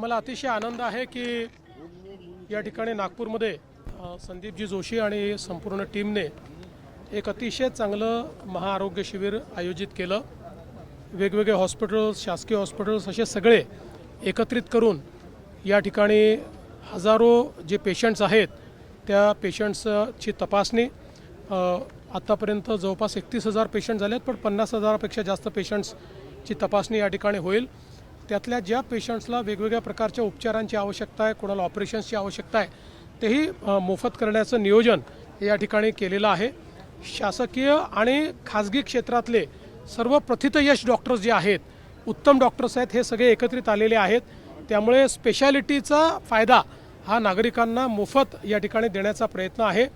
मला अतिशय आनंद आहे की या ठिकाणी नागपूरमध्ये संदीपजी जोशी आणि संपूर्ण टीमने एक अतिशय चांगलं महाआरोग्य शिबिर आयोजित केलं। वेगवेगळे हॉस्पिटल्स, शासकीय हॉस्पिटल्स असे सगळे एकत्रित करून या ठिकाणी हजारो जे पेशंट्स आहेत त्या पेशंट्सची तपासणी आतापर्यंत जवळपास 31,000 पेशंट झालेत, पण 50,000पेक्षा जास्त पेशंट्सची तपासणी या ठिकाणी होईल। त्यातल्या ज्या पेशंट्सला वेगवेगळ्या प्रकारच्या उपचारांची आवश्यकता आहे, कोणाला ऑपरेशन्सची आवश्यकता आहे, तेही मोफत करण्याचं नियोजन या ठिकाणी केलेलं आहे। शासकीय आणि खाजगी क्षेत्रातले सर्व प्रथितयश डॉक्टर्स जे आहेत, उत्तम डॉक्टर्स आहेत, हे सगळे एकत्रित आलेले आहेत। त्यामुळे स्पेशालिटीचा फायदा हा नागरिकांना मोफत या ठिकाणी देण्याचा प्रयत्न आहे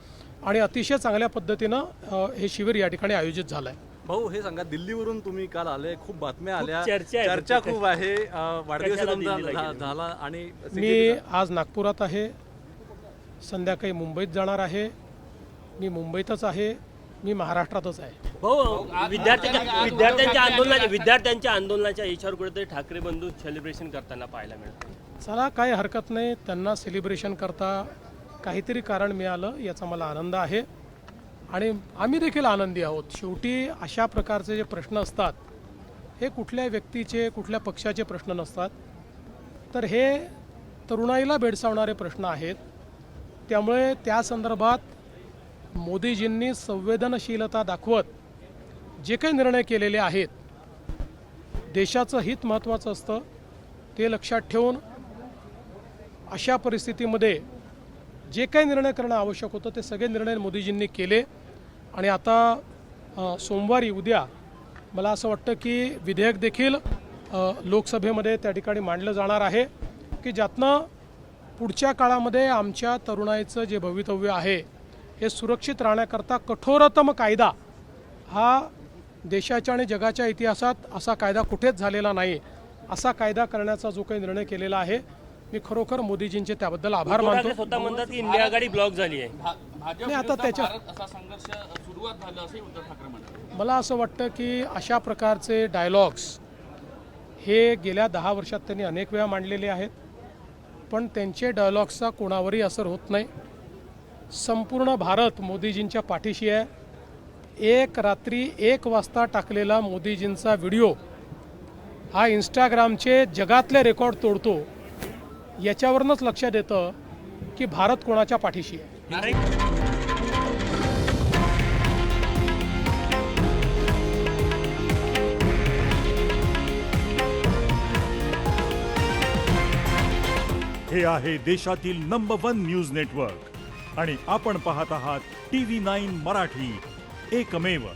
आणि अतिशय चांगल्या पद्धतीनं हे शिबिर या ठिकाणी आयोजित झालं आहे। भाऊ, हे सांगा, दिल्लीवरून तुम्ही काल आले, खूप बातम्या आल्या, चर्चा खूप आहे, वाढदिवस झाला आणि मी आज नागपुरात आहे, संध्याकाळी मुंबईत जाणार आहे, मी मुंबईतच आहे, मी महाराष्ट्रातच आहे। भाऊ, विद्यार्थ्यांच्या आंदोलनाच्या इच्छावर कुठेतरी ठाकरे बंधू सेलिब्रेशन करताना पाहायला मिळतं। चला, काही हरकत नाही, त्यांना सेलिब्रेशन करता काहीतरी कारण मिळालं याचा मला आनंद आहे आणि आम्ही देखील आनंदी आहोत। शेवटी अशा प्रकारचे जे प्रश्न असतात हे कुठल्या व्यक्तीचे, कुठल्या पक्षाचे प्रश्न नसतात, तर हे तरुणाईला भेडसावणारे प्रश्न आहेत। त्यामुळे त्या संदर्भात मोदीजींनी संवेदनशीलता दाखवत जे काही निर्णय केलेले आहेत, देशाचं हित महत्त्वाचं असतं, ते लक्षात ठेवून अशा परिस्थितीमध्ये जे काही निर्णय करणं आवश्यक होतं ते सगळे निर्णय मोदीजींनी केले। आणि आता सोमवारी उद्या मला असं वाटतं की विधेयक देखील लोकसभेमध्ये त्या ठिकाणी मांडलं जाणार आहे की ज्यातनं पुढच्या काळामध्ये आमच्या तरुणाईचं जे भवितव्य आहे हे सुरक्षित राहण्याकरता कठोरतम कायदा हा देशाच्या आणि जगाच्या इतिहासात असा कायदा कुठेच झालेला नाही, असा कायदा करण्याचा जो काही निर्णय केलेला आहे, मी खरोखर मोदीजींचे त्याबद्दल आभार मानतो। स्वतः म्हणतात की इंडिया आघाडी ब्लॉक झाली आहे, नाही आता त्याच्या मला असं वाटतं की अशा प्रकारचे डायलॉग्स हे गेल्या 10 वर्षात त्यांनी अनेक वेळा मांडलेले आहेत, पण त्यांचे डायलॉग्सचा कोणावरही असर होत नाही। संपूर्ण भारत मोदीजींच्या पाठीशी आहे। एक रात्री 1 वाजता टाकलेला मोदीजींचा व्हिडिओ हा इंस्टाग्रामचे जगातले रेकॉर्ड तोडतो, याच्यावरूनच लक्षात येतं की भारत कोणाच्या पाठीशी आहे। हे आहे देशातील नंबर 1 न्यूज नेटवर्क आणि आपण पाहत आहात TV9 मराठी, एकमेव।